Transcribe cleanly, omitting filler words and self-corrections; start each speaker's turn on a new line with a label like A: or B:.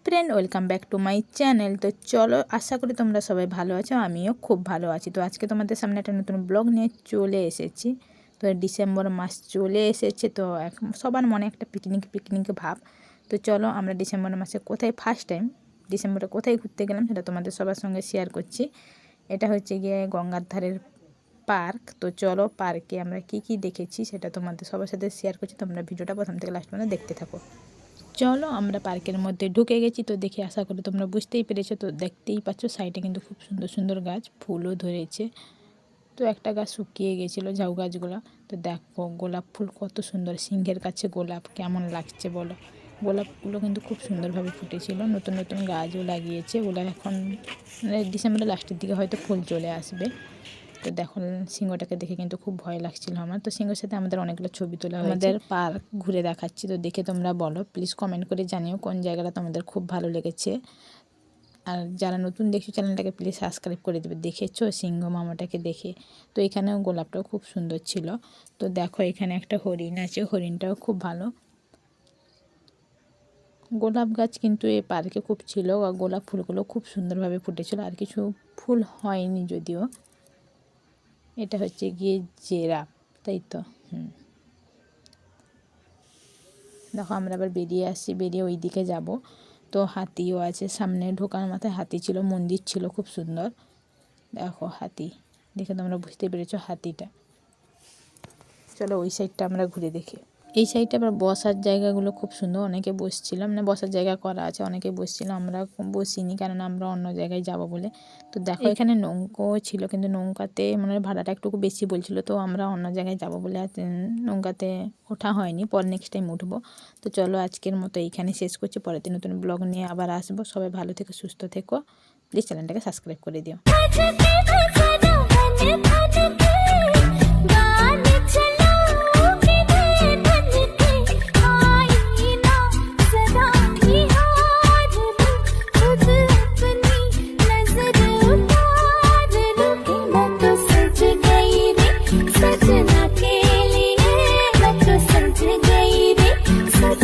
A: Friend, welcome back to my channel. তো চলো, আশা করি তোমরা সবাই ভালো আছো, আমিও খুব ভালো আছি। তো আজকে তোমাদের সামনে একটা নতুন ব্লগ নিয়ে চলে এসেছি। তো ডিসেম্বর মাস চলে এসেছে, তো সবার মনে একটা পিকনিক ভাব। তো চলো, আমরা ডিসেম্বর মাসে কোথায় ফার্স্ট টাইম ডিসেম্বরে কোথায় ঘুরতে গেলাম সেটা তোমাদের সবার সঙ্গে শেয়ার করছি। এটা হচ্ছে গিয়ে গঙ্গার ধারের পার্ক। তো চলো, পার্কে আমরা কি দেখেছি সেটা তোমাদের সবার সাথে শেয়ার করছি। তোমরা ভিডিওটা প্রথম থেকে লাস্ট পর্যন্ত দেখতে থাকো। চলো, আমরা পার্কের মধ্যে ঢুকে গেছি। তো দেখে আশা করি তোমরা বুঝতেই পেরেছো। তো দেখতেই পাচ্ছ সাইডে কিন্তু খুব সুন্দর সুন্দর গাছ, ফুলও ধরেছে। তো একটা গাছ শুকিয়ে গেছিলো, ঝাউ গাছগুলো। তো দেখো গোলাপ ফুল কত সুন্দর, সিংহের কাছে গোলাপ কেমন লাগছে বলো। গোলাপগুলো কিন্তু খুব সুন্দরভাবে ফুটেছিল, নতুন নতুন গাছও লাগিয়েছে। ওগুলো এখন ডিসেম্বরের লাস্টের দিকে হয়তো ফুল চলে আসবে। তো দেখো সিংহটাকে দেখে কিন্তু খুব ভয় লাগছিল আমার। তো সিংহের সাথে আমাদের অনেকগুলো ছবি তোলা হয়েছে। আমাদের পার্ক ঘুরে দেখাচ্ছি, তো দেখে তোমরা বলো, প্লিজ কমেন্ট করে জানিও কোন জায়গাটা তোমাদের খুব ভালো লেগেছে। আর যারা নতুন দেখছো চ্যানেলটাকে প্লিজ সাবস্ক্রাইব করে দেবে। দেখেছো সিংহ মামাটাকে দেখে। তো এখানেও গোলাপটাও খুব সুন্দর ছিল। তো দেখো এখানে একটা হরিণ আছে, হরিণটাও খুব ভালো। গোলাপ গাছ কিন্তু এই পার্কে খুব ছিল, আর গোলাপ ফুলগুলো খুব সুন্দরভাবে ফুটেছিল। আর কিছু ফুল হয়নি যদিও। এটা হচ্ছে গিয়ে জিরাফ, তাই তো। দেখো আমরা আবার বেরিয়ে আসছি, বেরিয়ে ওই দিকে যাব। তো হাতিও আছে সামনে, ঢোকার মাথায় হাতি ছিল, মন্দির ছিল খুব সুন্দর। দেখো হাতি দেখে তোমরা বুঝতে পেরেছো হাতিটা। চলো ওই সাইডটা আমরা ঘুরে দেখি। এই সাইডটা আবার বসার জায়গাগুলো খুব সুন্দর, অনেকে বসছিলাম, মানে বসার জায়গা করা আছে, অনেকে বসছিল। আমরা বসিনি, কারণ আমরা অন্য জায়গায় যাব বলে। তো দেখো এখানে নৌকো ছিল, কিন্তু নৌকাতে মানে ভাড়াটা একটু বেশি বলছিল। তো আমরা অন্য জায়গায় যাব বলে নৌকাতে ওঠা হয়নি, পর নেক্সট টাইম উঠবো। তো চলো আজকের মতো এইখানে শেষ করছি, পরের দিন নতুন ব্লগ নিয়ে আবার আসবো। সবাই ভালো থেকো, সুস্থ থেকো, প্লিজ চ্যানেলটাকে সাবস্ক্রাইব করে দিও।